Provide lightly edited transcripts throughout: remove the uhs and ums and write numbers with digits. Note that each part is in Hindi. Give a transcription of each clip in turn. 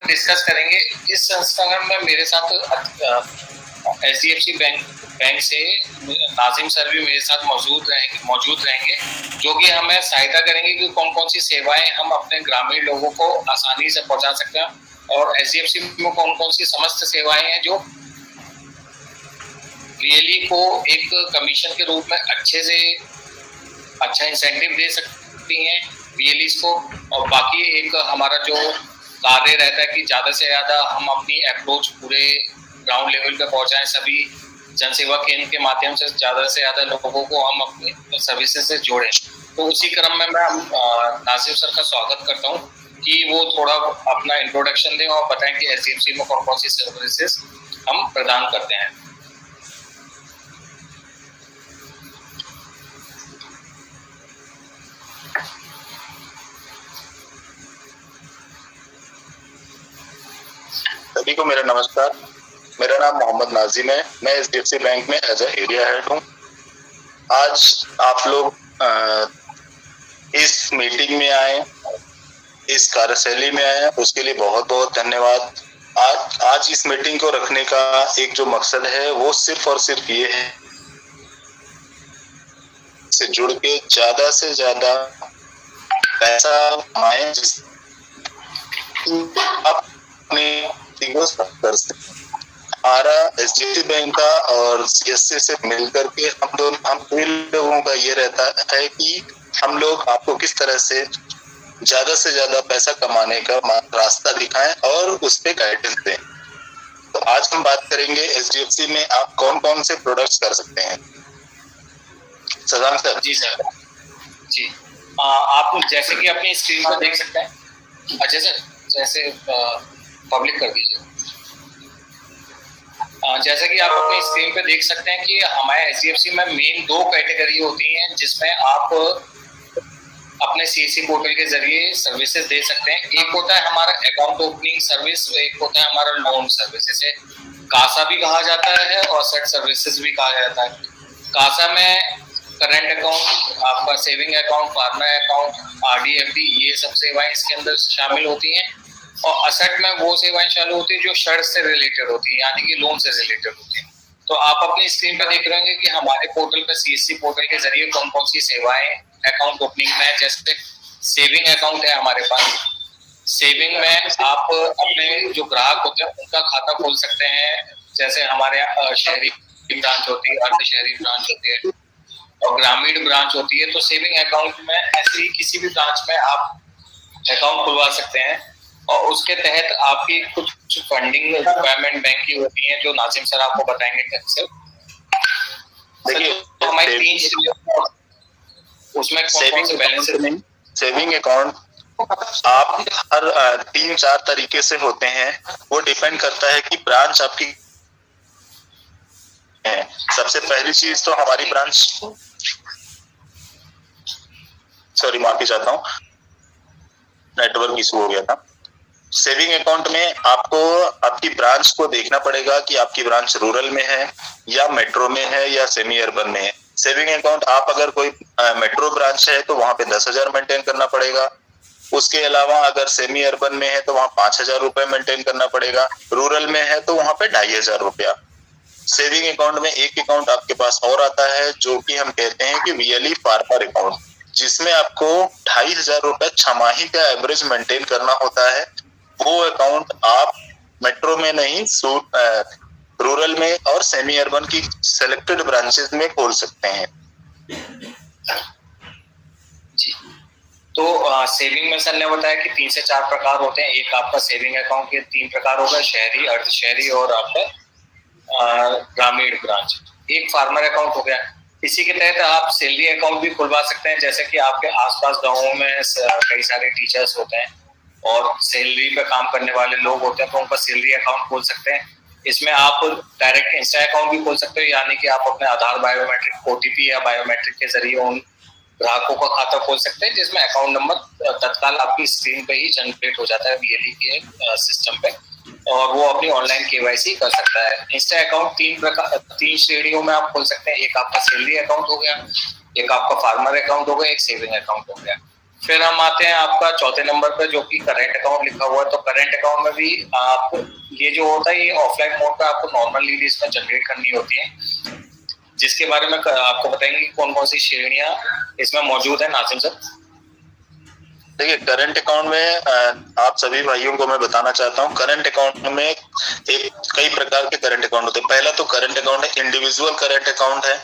डिस्कस करेंगे। इस संस्करण में मेरे साथ HDFC बैंक से नाजिम सर भी मेरे साथ मौजूद रहेंगे जो कि हमें सहायता करेंगे कि कौन कौन सी सेवाएं हम अपने ग्रामीण लोगों को आसानी से पहुंचा सकते हैं और HDFC में कौन कौन सी समस्त सेवाएं हैं जो रियली को एक कमीशन के रूप में अच्छा इंसेंटिव दे सकती हैं रियलीज को। और बाकी एक हमारा जो कार्य रहता है कि ज़्यादा से ज़्यादा हम अपनी अप्रोच पूरे ग्राउंड लेवल पे पहुंचाएं, सभी जनसेवा केंद्र के माध्यम से ज़्यादा लोगों को हम अपनी सर्विसेज से जोड़ें। तो उसी क्रम में मैं नासिर सर का स्वागत करता हूं कि वो थोड़ा अपना इंट्रोडक्शन दें और बताएं कि HDFC में कौन कौन सी सर्विसेज हम प्रदान करते हैं। सभी को मेरा नमस्कार। मेरा नाम मोहम्मद नाजिम है। मैं HDFC बैंक में एज ए एरिया हेड हूँ। आज आप लोग इस मीटिंग में आए, इस कार्यशैली में आए, उसके लिए बहुत बहुत धन्यवाद। आज इस मीटिंग को रखने का एक जो मकसद है वो सिर्फ और सिर्फ ये है से जुड़ के ज्यादा से ज्यादा पैसा कमाएं अपने कर सकते। हमारा HDFC बैंक का और CSC से मिलकर के हम लोगों का ये रहता है कि हम लोग आपको किस तरह से ज्यादा पैसा कमाने का रास्ता दिखाएं और उस पे गाइडेंस दें। तो आज हम बात करेंगे HDFC में आप कौन कौन से प्रोडक्ट्स कर सकते हैं। सदाम सर। जी सर। जी आप जैसे कि अपनी स्क्रीन पर देख सकते हैं। अच्छा सर, जैसे पब्लिक कर दीजिए। जैसा कि आप अपनी स्क्रीन पे देख सकते हैं कि हमारे HDFC में मेन 2 कैटेगरी होती हैं जिसमें आप अपने CSC पोर्टल के जरिए सर्विसेज दे सकते हैं। एक होता है हमारा अकाउंट ओपनिंग सर्विस, एक होता है हमारा लोन सर्विस, जिसे कासा भी कहा जाता है और सेट सर्विसेज भी कहा जाता है। कासा में करंट अकाउंट, आपका saving account, farmer account, RD FD ये सब सेवाएं इसके अंदर शामिल होती हैं। और असेट में वो सेवाएं चालू होती है जो शर्त से रिलेटेड होती है, यानी कि लोन से रिलेटेड होती है। तो आप अपनी स्क्रीन पर देख रहे होंगे कि हमारे पोर्टल पर CSC पोर्टल के जरिए कौन कौन सी सेवाएं अकाउंट ओपनिंग में, जैसे सेविंग अकाउंट है हमारे पास। सेविंग में आप अपने जो ग्राहक होते हैं उनका खाता खोल सकते हैं। जैसे हमारे यहाँ शहरी ब्रांच होती है, अर्ध शहरी ब्रांच होती है और ग्रामीण ब्रांच होती है। तो सेविंग अकाउंट में ऐसे ही किसी भी ब्रांच में आप अकाउंट खुलवा सकते हैं और उसके तहत आपकी कुछ फंडिंग रिक्वायरमेंट बैंक की होती है जो नाजिम सर आपको बताएंगे कैसे। देखिए तो हमारी 3 उसमें कौन से बैलेंस है। सेविंग अकाउंट आप हर 3-4 तरीके से होते हैं। वो डिपेंड करता है कि ब्रांच आपकी है। सबसे पहली चीज तो हमारी ब्रांच, सॉरी माफी चाहता हूँ, नेटवर्क इशू हो गया था। सेविंग अकाउंट में आपको आपकी ब्रांच को देखना पड़ेगा कि आपकी ब्रांच रूरल में है या मेट्रो में है या सेमी अर्बन में है। सेविंग अकाउंट आप अगर कोई मेट्रो ब्रांच है तो वहां पे 10,000 मेंटेन करना पड़ेगा। उसके अलावा अगर सेमी अर्बन में है तो वहां 5,000 रुपए मेंटेन करना पड़ेगा। रूरल में है तो वहां पे 2,500 रुपया। सेविंग अकाउंट में एक अकाउंट आपके पास और आता है जो कि हम कहते हैं कि VLE फार्मर अकाउंट, जिसमें आपको 2,500 रुपए छमाही का एवरेज मेंटेन करना होता है। वो अकाउंट आप मेट्रो में नहीं, रूरल में और सेमी अर्बन की सेलेक्टेड ब्रांचेस में खोल सकते हैं। जी, तो सेविंग में सर ने बताया कि 3 से 4 प्रकार होते हैं। एक आपका सेविंग अकाउंट के 3 प्रकार होगा, शहरी, अर्ध शहरी और आपका ग्रामीण ब्रांच। एक फार्मर अकाउंट हो गया। इसी के तहत आप सैलरी अकाउंट भी खुलवा सकते हैं। जैसे कि आपके आसपास गाँवों में कई सारे टीचर्स होते हैं और सैलरी पे काम करने वाले लोग होते हैं, तो उनका सैलरी अकाउंट खोल सकते हैं। इसमें आप डायरेक्ट इंस्टा अकाउंट भी खोल सकते हो, यानी कि आप अपने आधार बायोमेट्रिक OTP या बायोमेट्रिक के जरिए उन ग्राहकों का खाता खोल सकते हैं, जिसमें अकाउंट नंबर तत्काल आपकी स्क्रीन पे ही जनरेट हो जाता है VLE के सिस्टम पे, और वो अपनी ऑनलाइन KYC कर सकता है। इंस्टा अकाउंट 3 श्रेणियों में आप खोल सकते हैं। एक आपका सैलरी अकाउंट हो गया, एक आपका फार्मर अकाउंट हो गया, एक सेविंग अकाउंट हो गया। फिर हम आते हैं आपका चौथे नंबर पर जो कि करंट अकाउंट लिखा हुआ है। तो करंट अकाउंट में भी आप ये जो होता है ये ऑफलाइन मोड पे आपको नॉर्मल लीड इसमें जनरेट करनी होती है, जिसके बारे में आपको बताएंगे कि कौन कौन सी श्रेणियां इसमें मौजूद है। नासिम सर देखिए, करंट अकाउंट में आप सभी भाइयों को मैं बताना चाहता हूँ, करंट अकाउंट में एक कई प्रकार के करंट अकाउंट होते हैं। पहला तो करंट अकाउंट है इंडिविजुअल करंट अकाउंट है।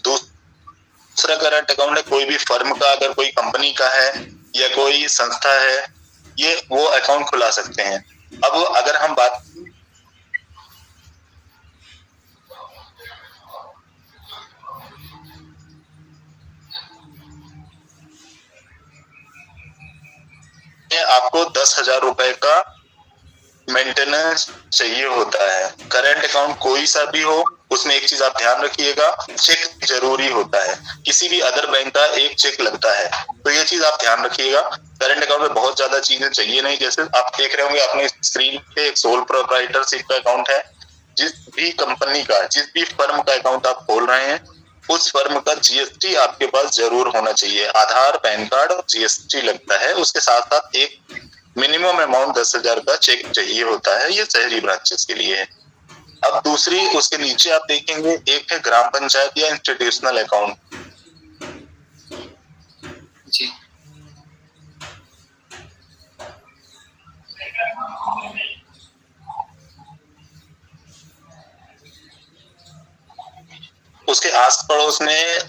दूसरा करंट अकाउंट है कोई भी फर्म का, अगर कोई कंपनी का है या कोई संस्था है, ये वो अकाउंट खुला सकते हैं। अब अगर हम बात आपको 10,000 रुपए का मेंटेनेंस चाहिए होता है। करंट अकाउंट कोई सा भी हो, उसमें एक चीज आप ध्यान रखिएगा, चेक जरूरी होता है। किसी भी अदर बैंक का एक चेक लगता है, तो ये चीज आप ध्यान रखिएगा। करंट अकाउंट में बहुत ज्यादा चीजें चाहिए नहीं। जैसे आप देख रहे होंगे अपने स्क्रीन पे एक सोल प्रोप्राइटरशिप का अकाउंट है। जिस भी कंपनी का, जिस भी फर्म का अकाउंट आप खोल रहे हैं, उस फर्म का जीएसटी आपके पास जरूर होना चाहिए। आधार, पैन कार्ड और जीएसटी लगता है। उसके साथ साथ एक मिनिमम अमाउंट 10,000 का चेक चाहिए होता है। ये शहरी ब्रांचेस के लिए है। अब दूसरी, उसके नीचे आप देखेंगे एक है ग्राम पंचायत या इंस्टीट्यूशनल अकाउंट। जी उसके आस पड़ोस में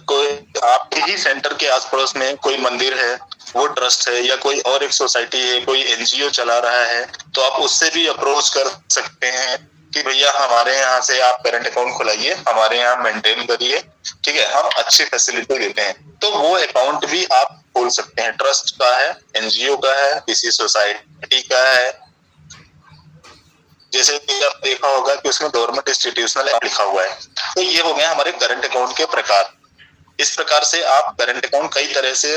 कोई आपके ही सेंटर के आस पड़ोस में कोई मंदिर है, वो ट्रस्ट है या कोई और एक सोसाइटी है, कोई एनजीओ चला रहा है, तो आप उससे भी अप्रोच कर सकते हैं कि भैया हमारे यहाँ से आप करंट अकाउंट खुलाइए, हमारे यहाँ मेंटेन करिए, ठीक है, हम अच्छी फैसिलिटी देते हैं। तो वो अकाउंट भी आप खोल सकते हैं। ट्रस्ट का है, एनजीओ का है, किसी सोसाइटी का है। जैसे कि आप देखा होगा कि उसमें गवर्नमेंट इंस्टीट्यूशनल लिखा हुआ है। तो ये हो गए हमारे करंट अकाउंट के प्रकार। इस प्रकार से आप करंट अकाउंट कई तरह से।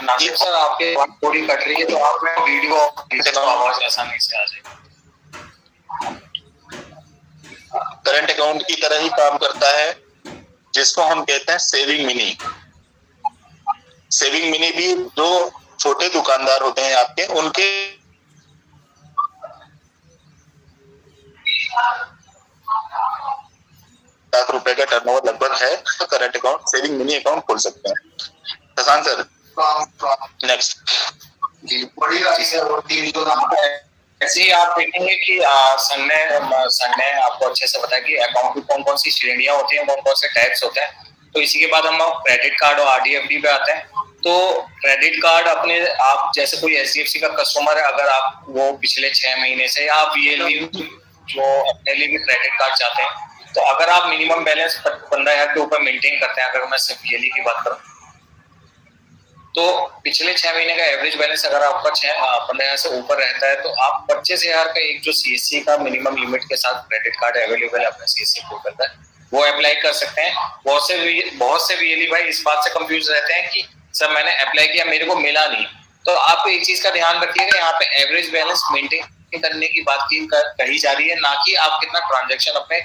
नासिम सर आपके बात थोड़ी कट रही है, तो आप मैं वीडियो आवाज आसानी से आ जाए। करंट अकाउंट की तरह ही काम करता है, जिसको हम कहते हैं सेविंग मिनी। सेविंग मिनी भी जो छोटे दुकानदार होते हैं आपके, उनके लाख रुपए का टर्नओवर लगभग है, तो current account, saving mini account खोल सकते हैं। Shashank sir next. ऐसे ही आप देखेंगे कि सर ने आपको अच्छे से बताया कि अकाउंट की कौन कौन सी श्रेणियां होती हैं, कौन कौन से टाइप्स होते हैं। तो इसी के बाद हम क्रेडिट कार्ड और आरडीएफडी पे आते हैं। तो क्रेडिट कार्ड अपने, आप जैसे कोई एचडीएफसी का कस्टमर है, अगर आप वो पिछले 6 महीने से आप वीएलई जो अपने लिए भी क्रेडिट कार्ड चाहते हैं, तो अगर आप मिनिमम बैलेंस 15,000 के ऊपर मेंटेन करते हैं, अगर मैं सिर्फ वीएलई की बात करूं, तो पिछले 6 महीने का एवरेज बैलेंस अगर आपका 15,000 से ऊपर रहता है, तो आप 25,000 का एक जो सीएससी का मिनिमम लिमिट के साथ क्रेडिट कार्ड अवेलेबल है अपने सीएससी पोर्टल पर, वो अप्लाई कर सकते हैं। बहुत से वीएलई भाई इस बात से कंफ्यूज रहते हैं कि सर मैंने अप्लाई किया, मेरे को मिला नहीं। तो आप एक चीज का ध्यान रखिएगा, यहाँ पे एवरेज बैलेंस मेंटेन करने की बात कही जा रही है, ना कि आप कितना ट्रांजैक्शन अपने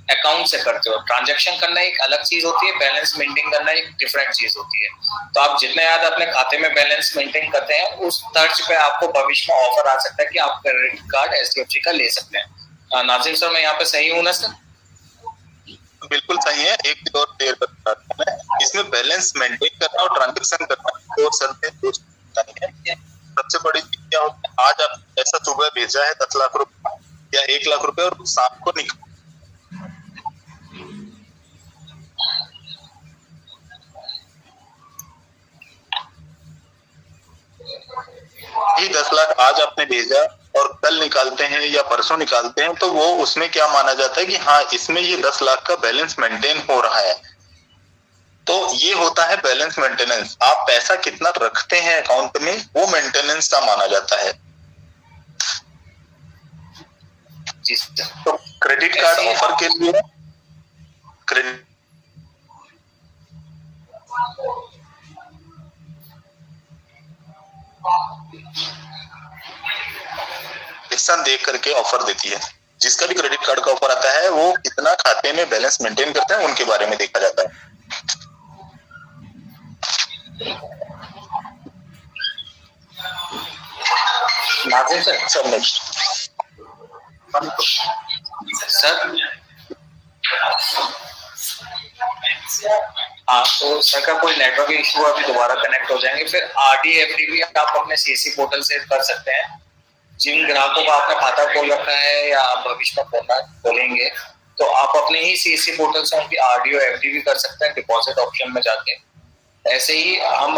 अकाउंट से करते हो। ट्रांजैक्शन करना एक अलग चीज होती है, बैलेंस मेंटेन करना एक डिफरेंट चीज होती है। तो आप जितने ज्यादा अपने खाते में बैलेंस मेंटेन करते हैं, उस तर्ज पे आपको भविष्य में ऑफर आ सकता है कि आप क्रेडिट कार्ड एचडीएफसी का ले सकते हैं। नाजिम सर मैं यहाँ पे सही हूँ ना सर? बिल्कुल सही है। एक चीज और क्लियर करना है, इसमें बैलेंस मेंटेन करना और ट्रांजैक्शन करना दो शर्तें है। सबसे बड़ी चीज क्या होती है, आज आप पैसा सुबह भेजा है 10 लाख रुपए या 1 लाख रुपए, और शाम को निकल ही 10 लाख आज आपने भेजा और कल निकालते हैं या परसों निकालते हैं, तो वो उसमें क्या माना जाता है कि हाँ इसमें ये 10 लाख का बैलेंस मेंटेन हो रहा है। तो ये होता है बैलेंस मेंटेनेंस। आप पैसा कितना रखते हैं अकाउंट में, वो मेंटेनेंस का माना जाता है। तो क्रेडिट कार्ड ऑफर के लिए देख करके ऑफर देती है। जिसका भी क्रेडिट कार्ड का ऑफर आता है वो कितना खाते में बैलेंस मेंटेन करते हैं उनके बारे में देखा जाता है। Nazim sir, sir next sir हाँ, तो सर का कोई नेटवर्क इशू अभी दोबारा कनेक्ट हो जाएंगे। फिर आरडी एफडी भी आप अपने सीएससी पोर्टल से कर सकते हैं। जिन ग्राहकों का आपने खाता खोल रखा है या आप भविष्य में खोलेंगे तो आप अपने ही सीएससी पोर्टल से उनकी आरडी और एफडी भी कर सकते हैं डिपॉजिट ऑप्शन में जाके। ऐसे ही हम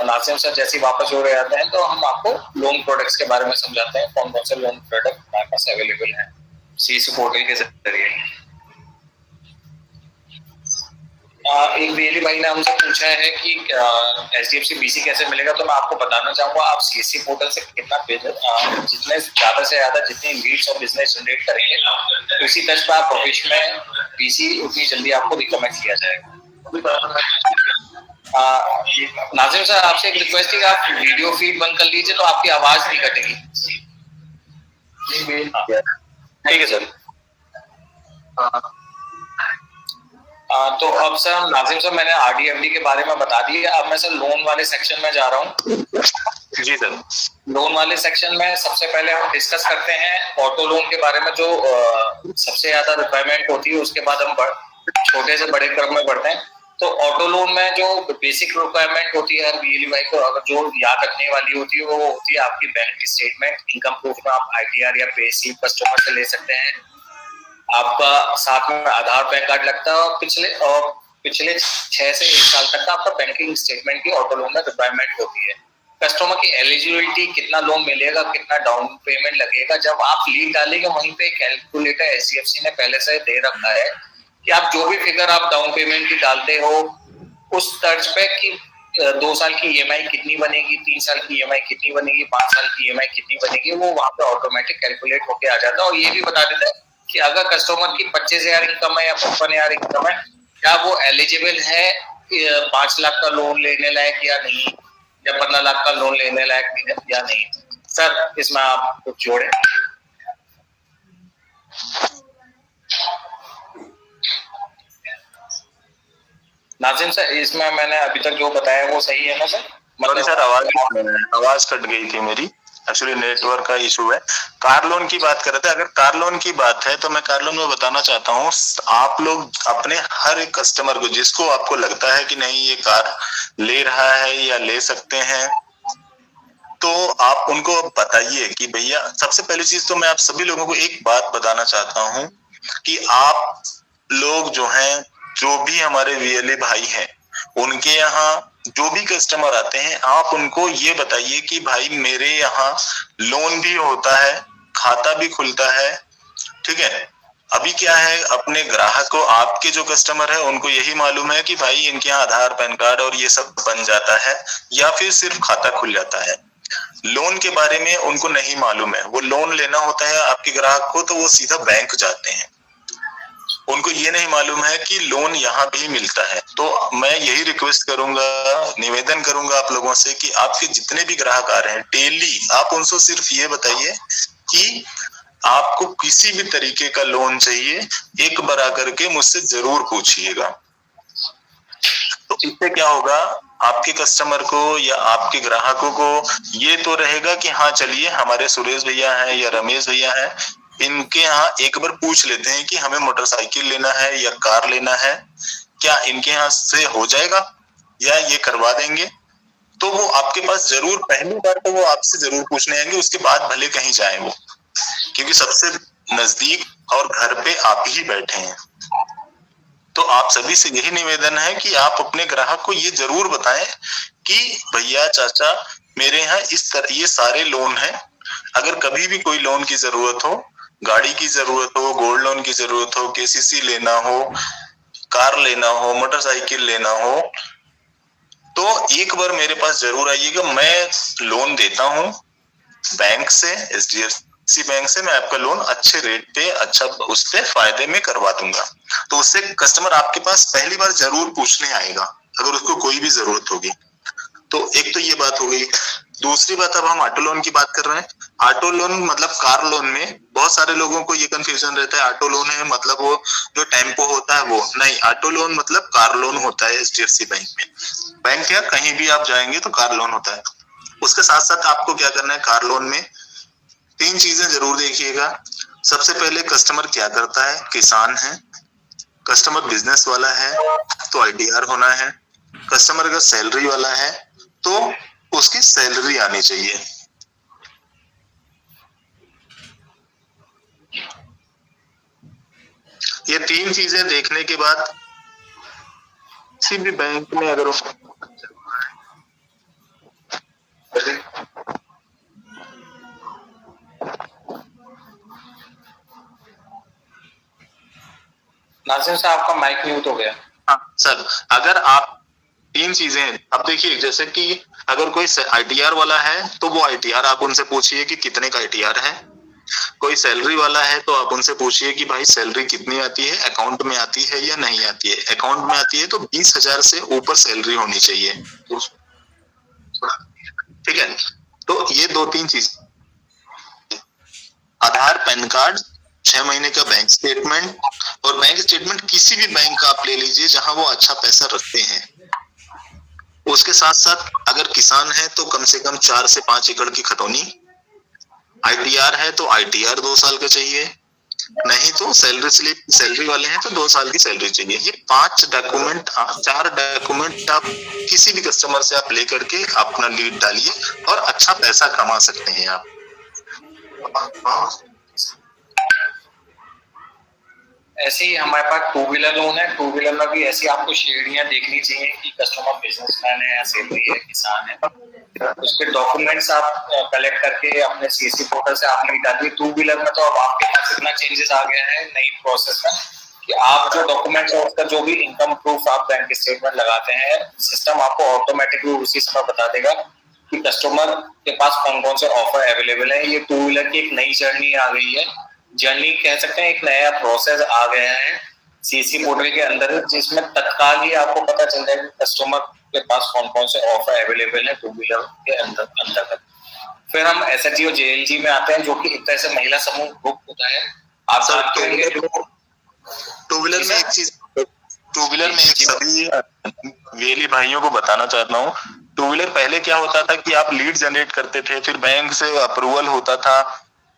नासिम सर जैसे वापस जोड़े जाते हैं तो हम आपको लोन प्रोडक्ट्स के बारे में समझाते हैं, कौन कौन से लोन प्रोडक्ट हमारे पास अवेलेबल है सीएससी पोर्टल के जरिए। एक बीएली भाई ने हमसे पूछा है कि एचडीएफसी बीसी कैसे मिलेगा, तो मैं आपको बताना चाहूंगा आप सीएससी पोर्टल से कितना जितने ज्यादा से ज्यादा जितनी लीड्स और बिजनेस जनरेट करेंगे तो इसी तर्ज पर आप भविष्य में बीसी उतनी जल्दी आपको रिकमेंड किया जाएगा। नाजिम सर आपसे एक रिक्वेस्ट है कि आप वीडियो फीड बंद कर लीजिए तो आपकी आवाज नहीं कटेगी। ठीक है सर। तो अब सर नाजिम सर मैंने आरडीएफडी के बारे में बता दिया। अब मैं सर लोन वाले सेक्शन में जा रहा हूँ। जी सर। लोन वाले सेक्शन में सबसे पहले हम डिस्कस करते हैं ऑटो लोन के बारे में, जो सबसे ज्यादा रिक्वायरमेंट होती है। उसके बाद हम छोटे से बड़े क्रम में बढ़ते हैं। तो ऑटो लोन में जो बेसिक रिक्वायरमेंट होती है हर बीएलई भाई को अगर जो याद रखने वाली होती है वो होती है आपकी बैंक स्टेटमेंट, इनकम प्रूफ में आप आईटीआर या पे स्लिप कस्टमर से ले सकते हैं। आपका साथ में आधार पैन कार्ड लगता है और पिछले 6 से 1 साल तक का आपका बैंकिंग स्टेटमेंट की ऑटो लोन में रिक्वायरमेंट होती है। कस्टमर की एलिजिबिलिटी, कितना लोन मिलेगा, कितना डाउन पेमेंट लगेगा, जब आप लीड डालेंगे वहीं पे कैलकुलेटर एचडीएफसी ने पहले से दे रखा है कि आप जो भी फिगर आप डाउन पेमेंट की डालते हो उस तर्ज पे कि 2 साल की ईएमआई कितनी बनेगी, 3 साल की ईएमआई कितनी बनेगी, 5 साल की ईएमआई कितनी बनेगी, वो वहां पे ऑटोमेटिक कैलकुलेट होके आ जाता है। और ये भी बता देता है कि अगर कस्टमर की 25,000 इनकम है या 55,000 इनकम है, क्या वो एलिजिबल है 5 लाख का लोन लेने लायक या नहीं, या 15 लाख का लोन लेने लायक या नहीं। सर इसमें आप कुछ जोड़े। नाजिम सर इसमें मैंने अभी तक जो बताया वो सही है ना सर? मतलब सर आवाज कट गई थी मेरी, एक्चुअली नेटवर्क का इशू है। कार लोन की बात कर रहे थे। अगर कार लोन की बात है तो मैं कार लोन में बताना चाहता हूँ, आप लोग अपने हर एक कस्टमर को जिसको आपको लगता है कि नहीं ये कार ले रहा है या ले सकते हैं, तो आप उनको बताइए कि भैया, सबसे पहली चीज तो मैं आप सभी लोगों को एक बात बताना चाहता हूँ कि आप लोग जो हैं, जो भी हमारे वीएलए भाई हैं, उनके यहाँ जो भी कस्टमर आते हैं आप उनको ये बताइए कि भाई मेरे यहाँ लोन भी होता है, खाता भी खुलता है, ठीक है। अभी क्या है, अपने ग्राहक को, आपके जो कस्टमर है उनको यही मालूम है कि भाई इनके यहाँ आधार पैन कार्ड और ये सब बन जाता है या फिर सिर्फ खाता खुल जाता है। लोन के बारे में उनको नहीं मालूम है। वो लोन लेना होता है आपके ग्राहक को तो वो सीधा बैंक जाते हैं, उनको ये नहीं मालूम है कि लोन यहाँ भी मिलता है। तो मैं यही रिक्वेस्ट करूंगा, निवेदन करूंगा आप लोगों से कि आपके जितने भी ग्राहक आ रहे हैं डेली, आप उनको सिर्फ ये बताइए कि आपको किसी भी तरीके का लोन चाहिए, एक बार आकर के मुझसे जरूर पूछिएगा। तो इससे क्या होगा, आपके कस्टमर को या आपके ग्राहकों को ये तो रहेगा कि हाँ चलिए हमारे सुरेश भैया हैं या रमेश भैया हैं, इनके यहाँ एक बार पूछ लेते हैं कि हमें मोटरसाइकिल लेना है या कार लेना है, क्या इनके यहाँ से हो जाएगा या ये करवा देंगे। तो वो आपके पास जरूर, पहली बार तो वो आपसे जरूर पूछने आएंगे, उसके बाद भले कहीं जाए वो, क्योंकि सबसे नजदीक और घर पे आप ही बैठे हैं। तो आप सभी से यही निवेदन है कि आप अपने ग्राहक को ये जरूर बताएं कि भैया चाचा मेरे यहाँ इस तरह ये सारे लोन हैं, अगर कभी भी कोई लोन की जरूरत हो, गाड़ी की जरूरत हो, गोल्ड लोन की जरूरत हो, केसीसी लेना हो, कार लेना हो, मोटरसाइकिल लेना हो, तो एक बार मेरे पास जरूर आइएगा। मैं लोन देता हूँ बैंक से, एचडीएफसी बैंक से, मैं आपका लोन अच्छे रेट पे, अच्छा उस पे फायदे में करवा दूंगा। तो उससे कस्टमर आपके पास पहली बार जरूर पूछने आएगा अगर उसको कोई भी जरूरत होगी। तो एक तो ये बात हो गई। दूसरी बात, अब हम ऑटो लोन की बात कर रहे हैं। ऑटो लोन मतलब कार लोन में बहुत सारे लोगों को ये कंफ्यूजन रहता है ऑटो लोन है मतलब वो जो टेम्पो होता है वो नहीं, ऑटो लोन मतलब कार लोन होता है HDFC बैंक में। बैंक या कहीं भी आप जाएंगे तो कार लोन होता है। उसके साथ साथ आपको क्या करना है, कार लोन में 3 चीजें जरूर देखिएगा। सबसे पहले कस्टमर क्या करता है, किसान है, कस्टमर बिजनेस वाला है तो ITR होना है, कस्टमर अगर सैलरी वाला है तो उसकी सैलरी आनी चाहिए। ये 3 चीजें देखने के बाद किसी भी बैंक में अगर नासिर साहब आपका माइक म्यूट हो गया। हाँ सर, अगर आप 3 चीजें, अब देखिए जैसे कि अगर कोई ITR वाला है तो वो ITR आप उनसे पूछिए कि कितने का ITR है। कोई सैलरी वाला है तो आप उनसे पूछिए कि भाई सैलरी कितनी आती है, अकाउंट में आती है या नहीं आती है। अकाउंट में आती है तो 20,000 से ऊपर सैलरी होनी चाहिए, ठीक है। तो ये 2-3 चीज, आधार, पैन कार्ड, 6 महीने का बैंक स्टेटमेंट, और बैंक स्टेटमेंट किसी भी बैंक का आप ले लीजिए जहां वो अच्छा पैसा रखते हैं। उसके साथ साथ अगर किसान है तो कम से कम 4 से 5 एकड़ की खतौनी, ITR है तो ITR 2 साल का चाहिए, नहीं तो सैलरी स्लिप, सैलरी वाले हैं तो 2 साल की सैलरी चाहिए। ये 4 डॉक्यूमेंट आप किसी भी कस्टमर से आप लेकर के अपना लीड डालिए और अच्छा पैसा कमा सकते हैं आप। ऐसे ही हमारे पास 2 व्हीलर लोन है। 2 व्हीलर में भी ऐसी आपको श्रेणियां देखनी चाहिए कि कस्टमर बिजनेसमैन है या सैलरी है, किसान है। उसके डॉक्यूमेंट्स आप कलेक्ट करके अपने CSC पोर्टल से आप नहीं डालिए। 2 व्हीलर में तो अब आपके पास इतना चेंजेस आ गया है नई प्रोसेस में कि आप जो डॉक्यूमेंट्स है उसका जो भी इनकम प्रूफ आप बैंक स्टेटमेंट लगाते हैं, सिस्टम आपको ऑटोमेटिकली उसी समय बता देगा कि कस्टमर के पास कौन कौन से ऑफर अवेलेबल है। ये 2 व्हीलर की एक नई जर्नी आ गई है, जर्नी कह सकते हैं, एक नया प्रोसेस आ गया है CSC पोर्टल के अंदर, जिसमें तत्काल ही आपको पता चल जाएगा कस्टमर के पास कौन कौन से ऑफर अवेलेबल है 2 व्हीलर के अंतर्गत। फिर हम SHG और JLG में आते हैं, जो कि एक तरह से महिला समूह ग्रुप होता है। आप जानते होंगे 2 व्हीलर में एक चीज, 2 व्हीलर में सभी वेली भाइयों को बताना चाहता हूँ। 2 व्हीलर पहले क्या होता था कि आप लीड जनरेट करते थे, फिर बैंक से अप्रूवल होता था,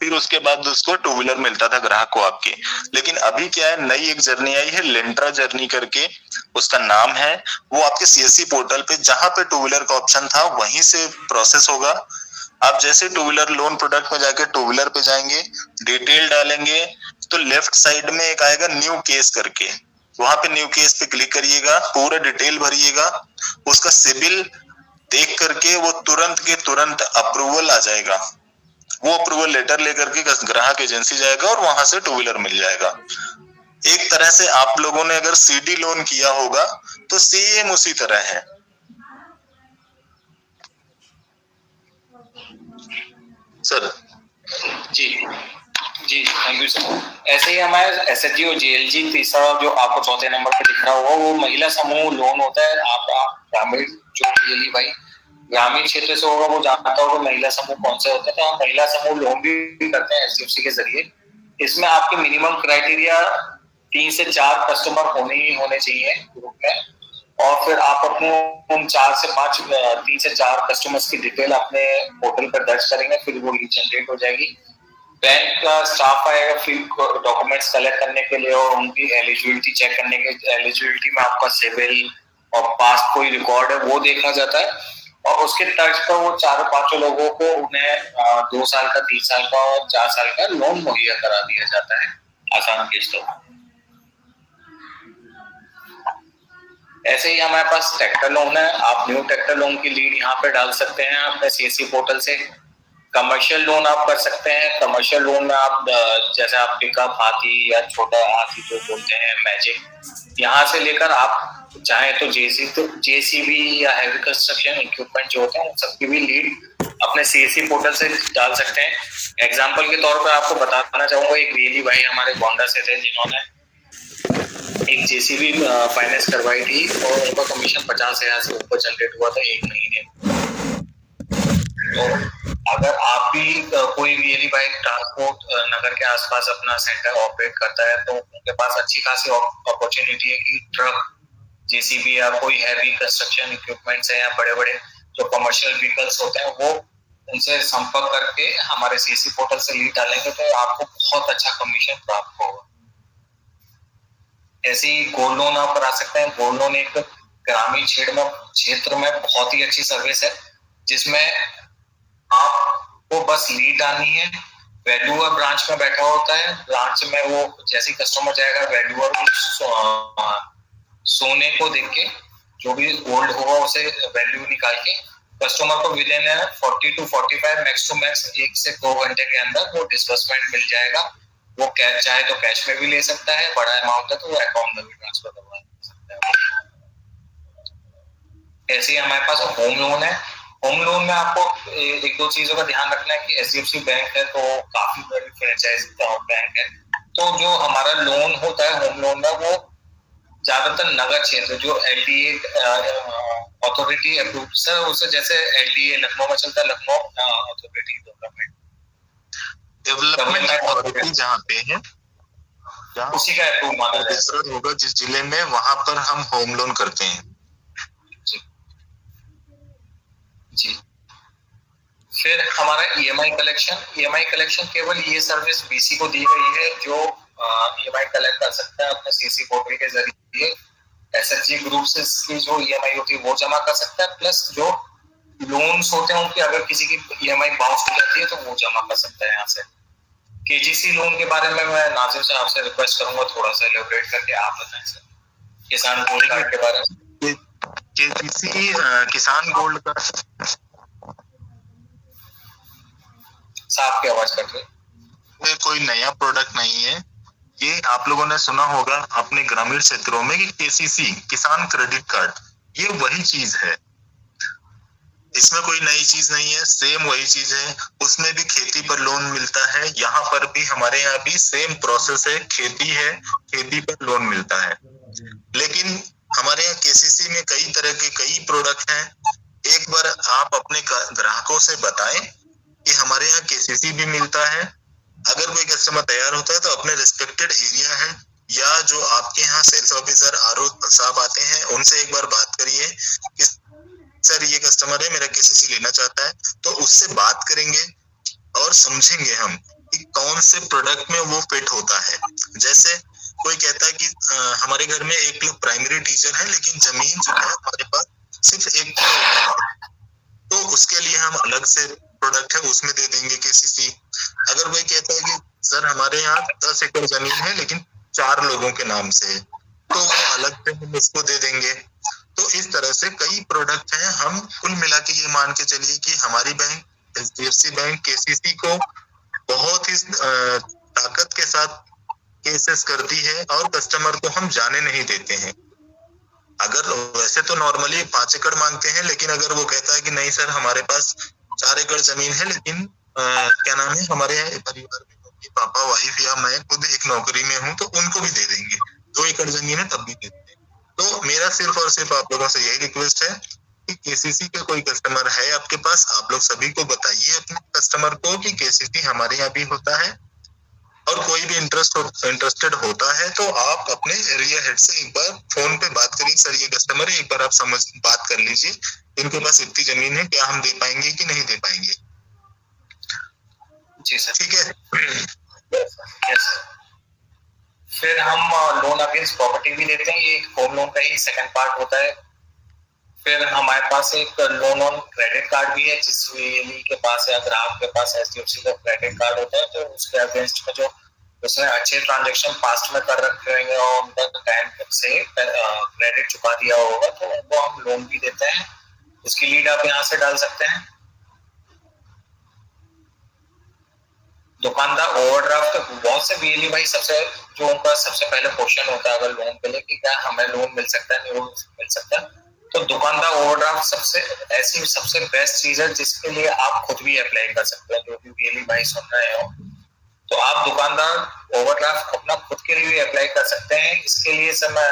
फिर उसके बाद उसको 2 व्हीलर मिलता था ग्राहक को आपके। लेकिन अभी क्या है, नई एक जर्नी आई है, लेंट्रा जर्नी करके उसका नाम है। वो आपके CSC पोर्टल पे जहां पे 2 व्हीलर का ऑप्शन था वहीं से प्रोसेस होगा। आप जैसे 2 व्हीलर लोन प्रोडक्ट में जाके 2 व्हीलर पे जाएंगे, डिटेल डालेंगे तो लेफ्ट साइड में एक आएगा न्यू केस करके, वहां पे न्यू केस पे क्लिक करिएगा, पूरा डिटेल भरिएगा, उसका सिबिल देख करके वो तुरंत के तुरंत अप्रूवल आ जाएगा। वो अप्रूवल लेटर लेकर के ग्राहक एजेंसी जाएगा और वहां से 2 व्हीलर मिल जाएगा। एक तरह से आप लोगों ने अगर CD लोन किया होगा तो सेम उसी तरह है सर। जी जी, थैंक यू सर। ऐसे ही हमारे SHG और JLG तीसरा जो आपको चौथे नंबर पे दिख रहा होगा वो महिला समूह लोन होता है। आप ग्रामीण जो रियली भाई ग्रामीण क्षेत्र से होगा वो जानता होगा महिला समूह कौन से होते हैं। तो हम महिला समूह लोन भी करते हैं HDFC के जरिए। इसमें आपके मिनिमम क्राइटेरिया 3 से 4 कस्टमर होने चाहिए ग्रुप में, और फिर आप अपने उन 4 से 5 3 से 4 कस्टमर्स की डिटेल अपने पोर्टल पर दर्ज करेंगे, फिर वो लीड जनरेट हो जाएगी। बैंक का स्टाफ आएगा फिर डॉक्यूमेंट्स कलेक्ट करने के लिए और उनकी एलिजिबिलिटी चेक करने के। एलिजिबिलिटी में आपका सिविल और पास्ट कोई रिकॉर्ड है वो देखा जाता है, और उसके तर्ज पर वो 4-5 लोगों को उन्हें 2 साल का, 3 साल का और 4 साल का लोन मुहैया करा दिया जाता है आसान किस्तों। ऐसे ही हमारे पास ट्रैक्टर लोन है। आप न्यू ट्रैक्टर लोन की लीड यहाँ पे डाल सकते हैं अपने CSC पोर्टल से। कमर्शियल लोन आप कर सकते हैं। कमर्शियल लोन में आप जैसे आप पिकअप, हाथी या छोटा हाथी जो बोलते हैं, मैजिक, यहाँ से लेकर आप चाहे तो JCB या हैवी कंस्ट्रक्शन इक्विपमेंट जो होते हैं उन सबकी भी लीड अपने CSC पोर्टल से डाल सकते हैं। एग्जाम्पल के तौर पर आपको बताना चाहूंगा, एक वेली भाई हमारे गोंडा से थे जिन्होंने एक JCB फाइनेंस करवाई थी और उनका कमीशन 50,000 से ऊपर जनरेट हुआ था 1 महीने। तो अगर आप भी कोई वीएलई बाइक ट्रांसपोर्ट नगर के आसपास अपना सेंटर ऑपरेट करता है तो उनके पास अच्छी खासी अपॉर्चुनिटी है कि ट्रक, जेसीबी या कोई हैवी कंस्ट्रक्शन इक्विपमेंट्स है या बड़े बड़े जो कमर्शियल व्हीकल्स होते हैं वो उनसे संपर्क करके हमारे सीसी पोर्टल से लीड डालेंगे तो आपको बहुत अच्छा कमीशन प्राप्त होगा। ऐसे ही गोल्ड लोन आप करा सकते हैं। गोल्ड लोन एक ग्रामीण क्षेत्र में बहुत ही अच्छी सर्विस है जिसमें आपको बस लीड डालनी है। वैल्यूअर ब्रांच में बैठा होता है, ब्रांच में वो जैसे कस्टमर जाएगा वैल्यूअर सोने को देख के जो भी गोल्ड होगा उसे वैल्यू निकाल के कस्टमर को within 40 to 45 max to max 1 से 2 घंटे के अंदर वो डिस्बर्समेंट मिल जाएगा। वो कैश चाहे तो कैश में भी ले सकता है, बड़ा अमाउंट है तो वो अकाउंट में भी ट्रांसफर करवा सकता है। ऐसे ही हमारे पास होम लोन है। होम लोन में आपको एक दो चीजों का ध्यान रखना है कि एचडीएफसी बैंक है तो काफी बड़ी फ्रेंचाइज बैंक है, तो जो हमारा लोन होता है होम लोन में वो ज्यादातर नगर क्षेत्र जो एलडीए अथॉरिटी अप्रूव सर उसे जैसे एलडीए लखनऊ में चलता है, लखनऊ अथॉरिटी डेवलपमेंट अथॉरिटी जहाँ पे है उसी का अप्रूव माना जाता होगा जिस जिले में, वहां पर हम होम लोन करते हैं। जी। फिर हमारा ईएमआई कलेक्शन केवल ये सर्विस बीसी को दी गई है जो ईएमआई कलेक्ट कर सकता है अपने सीसी पोर्टल के जरिए। एसएचजी ग्रुप से इसकी जो ईएमआई होती है वो जमा कर सकता है, प्लस जो लोन्स होते हैं उनकी अगर किसी की ईएमआई बाउंस हो जाती है तो वो जमा कर सकता है यहाँ से। केजीसी लोन के बारे में मैं नाजिम से आपसे रिक्वेस्ट करूंगा थोड़ा सा एलैबोरेट करके आप बताएं सर, किसान गोल्ड कार्ड के बारे में। केजीसी किसान गोल्ड का साफ की आवाज कट रही। ये कोई नया प्रोडक्ट नहीं है, ये आप लोगों ने सुना होगा अपने ग्रामीण क्षेत्रों में कि केसीसी किसान क्रेडिट कार्ड, ये वही चीज है। इसमें कोई नई चीज नहीं है, सेम वही चीज है। उसमें भी खेती पर लोन मिलता है, यहाँ पर भी हमारे यहाँ भी सेम प्रोसेस है, खेती है, खेती पर लोन मिलता है। लेकिन हमारे यहाँ केसीसी में कई तरह के कई प्रोडक्ट हैं। एक बार आप अपने ग्राहकों से बताएं कि हमारे यहाँ केसीसी भी मिलता है। अगर कोई कस्टमर तैयार होता है तो अपने रिस्पेक्टेड एरिया है या जो आपके यहाँ सेल्स ऑफिसर आरओ साहब आते हैं उनसे एक बार बात करिए कि सर ये कस्टमर है मेरा केसीसी लेना चाहता है, तो उससे बात करेंगे और समझेंगे हम कि कौन से प्रोडक्ट में वो फिट होता है। जैसे कोई कहता है कि हमारे घर में एक लोग प्राइमरी टीचर है लेकिन जमीन जो है हमारे पास सिर्फ 1 किलो है, तो उसके लिए हम अलग से प्रोडक्ट है उसमें दे देंगे केसीसी। अगर कोई कहता है कि सर हमारे यहाँ 10 एकड़ जमीन है लेकिन 4 लोगों के नाम से है, तो वो अलग से हम उसको दे देंगे। तो इस तरह से कई प्रोडक्ट हैं। हम कुल मिला के ये मान के चलिए कि हमारी बैंक एचडीएफसी बैंक केसीसी को बहुत ही ताकत के साथ केसेस करती है और कस्टमर को हम जाने नहीं देते हैं। अगर वैसे तो नॉर्मली 5 एकड़ मांगते हैं, लेकिन अगर वो कहता है कि नहीं सर हमारे पास 4 एकड़ जमीन है लेकिन क्या नाम है हमारे परिवार में पापा वाइफ या मैं खुद एक नौकरी में हूँ तो उनको भी दे देंगे, 2 एकड़ जमीन है तब भी दे देंगे। तो मेरा सिर्फ और सिर्फ आप लोगों से यही रिक्वेस्ट है कि केसीसी का कोई कस्टमर है आपके पास, आप लोग सभी को बताइए अपने कस्टमर को कि केसीसी हमारे यहाँ भी होता है। और कोई भी इंटरेस्टेड होता है तो आप अपने एरिया हेड से एक बार फोन पे बात करिए, सर ये कस्टमर है, एक बार आप बात कर लीजिए इनके पास इतनी जमीन है, क्या हम दे पाएंगे कि नहीं दे पाएंगे। जी सर, ठीक है। यस। फिर हम लोन अगेंस्ट प्रॉपर्टी भी देते हैं, ये एक होम लोन का ही सेकंड पार्ट होता है। फिर हमारे पास एक लोन ऑन क्रेडिट कार्ड भी है, जिस के पास या ग्राहक के पास एचडीएफसी का क्रेडिट कार्ड होता है तो उसके अगेंस्ट में जो उसने अच्छे ट्रांजैक्शन पास्ट में कर रखे होंगे और उनका टाइम से क्रेडिट चुका दिया होगा तो उनको हम लोन भी देते हैं। उसकी लीड आप यहाँ से डाल सकते हैं। दुकानदार ओवरड्राफ्ट, बहुत से वीएलई भाई जो उनका सबसे पहले क्वेश्चन होता है अगर लोन के लिए कि क्या हमें लोन मिल सकता है, नहीं मिल सकता, तो दुकानदार ओवरड्राफ्ट सबसे बेस्ट चीज है जिसके लिए आप खुद भी अप्लाई कर सकते हैं। जो भी वीएलई भाई सुन रहे हो तो आप दुकानदार ओवरड्राफ्ट अपना खुद के लिए भी अप्लाई कर सकते हैं। इसके लिए सर मैं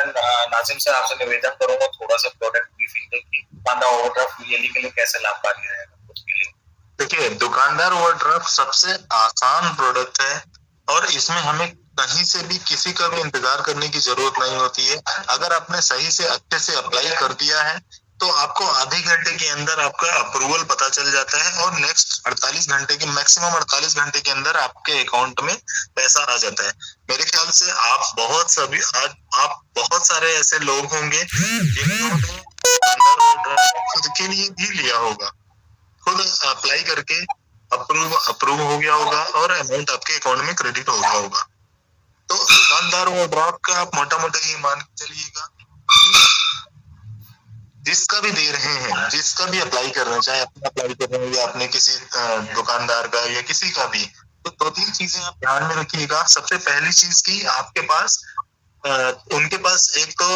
नाजिम से आपसे निवेदन करूंगा थोड़ा सा प्रोडक्ट ब्रीफिंग दे कि दुकानदार ओवरड्राफ्ट वीएलई के लिए कैसे लाभकारी रहेगा खुद के लिए। देखिए देखिए, दुकानदार ओवरड्राफ्ट सबसे आसान प्रोडक्ट है और इसमें हमें कहीं से भी किसी का भी इंतजार करने की जरूरत नहीं होती है। अगर आपने सही से अच्छे से अप्लाई कर दिया है तो आपको आधे घंटे के अंदर आपका अप्रूवल पता चल जाता है और नेक्स्ट 48 घंटे के मैक्सिमम 48 घंटे के अंदर आपके अकाउंट में पैसा आ जाता है। मेरे ख्याल से आप बहुत सारे ऐसे लोग होंगे जिन्होंने खुद के लिए भी लिया होगा, खुद अप्लाई करके अप्रूव हो गया होगा और अमाउंट आपके अकाउंट में क्रेडिट हो गया होगा। तो दुकानदार ओवरड्राफ्ट का आप मोटा मोटा ये मान के चलिएगा जिसका भी दे रहे हैं, जिसका भी अप्लाई कर रहे हैं, चाहे अपना अप्लाई कर रहे हैं या अपने किसी दुकानदार का या किसी का भी, तो 2-3 चीजें आप ध्यान में रखिएगा। सबसे पहली चीज की आपके पास उनके पास एक तो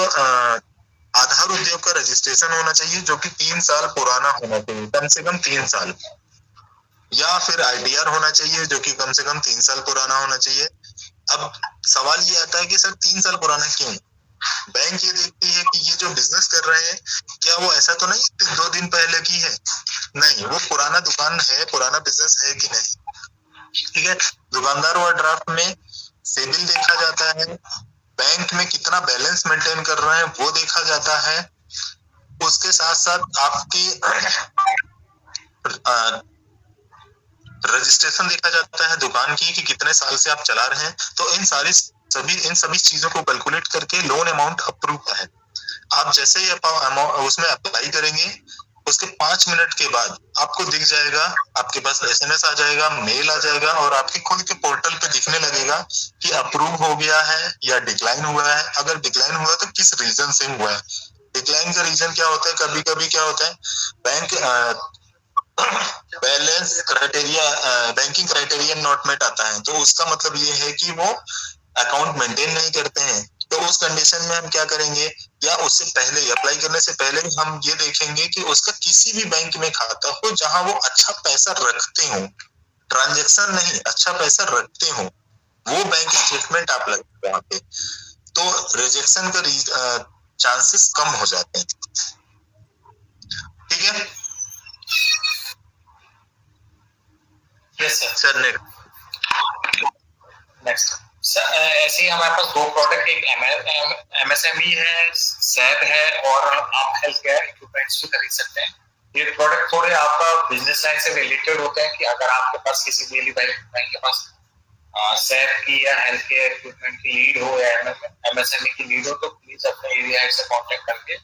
आधार उद्योग का रजिस्ट्रेशन होना चाहिए जो कि 3 साल पुराना होना चाहिए, कम से कम 3 साल, या फिर आईटीआर होना चाहिए जो कि कम से कम 3 साल पुराना होना चाहिए। अब सवाल ये आता है कि सर 3 साल पुराना क्यों? बैंक ये देखती है कि ये जो बिजनेस कर रहे हैं क्या वो ऐसा तो नहीं 2 दिन पहले की है, नहीं, वो पुराना दुकान है, पुराना बिजनेस है कि नहीं। ठीक है, दुकानदार ओवरड्राफ्ट में सिबिल देखा जाता है, बैंक में कितना बैलेंस मेंटेन कर रहे हैं वो देखा जाता है, उसके साथ साथ आपकी रजिस्ट्रेशन देखा जाता है दुकान की कि कितने साल से आप चला रहे हैं। तो इन सभी चीजों को कैलकुलेट करके लोन अमाउंट अप्रूव है। आप जैसे ही उसमें अप्लाई करेंगे उसके 5 मिनट के बाद आपको दिख जाएगा, आपके पास एसएमएस आ जाएगा, मेल आ जाएगा और आपके खुद के पोर्टल पे दिखने लगेगा कि अप्रूव हो गया है या डिक्लाइन हुआ है। अगर डिक्लाइन हुआ तो किस रीजन से हुआ है। डिक्लाइन का रीजन क्या होता है, कभी कभी क्या होता है bank balance criteria, banking criteria not met आता है, तो उसका मतलब ये है कि वो अकाउंट मेंटेन नहीं करते हैं। तो उस कंडीशन में हम क्या करेंगे, या उससे पहले अप्लाई करने से पहले हम ये देखेंगे कि उसका किसी भी बैंक में खाता हो जहां वो अच्छा पैसा रखते हो, ट्रांजैक्शन नहीं, अच्छा पैसा रखते हो, वो बैंक स्टेटमेंट आप लगाते वहां पे, तो रिजेक्शन का चांसेस कम हो जाते हैं। ठीक है yes sir. Sir next sir, ऐसे ही हमारे पास 2 प्रोडक्ट, एक एमएसएमई है, सैप है, और आप हेल्थ केयर इक्विपमेंट्स भी खरीद सकते हैं। ये प्रोडक्ट थोड़े आपका बिजनेस लाइन से रिलेटेड होते हैं कि अगर आपके पास किसी डेली बैंक के पास सैप की या हेल्थ केयर इक्विपमेंट की लीड हो या एमएसएमई की लीड हो तो प्लीज अपने एरिया हेड से कांटेक्ट करके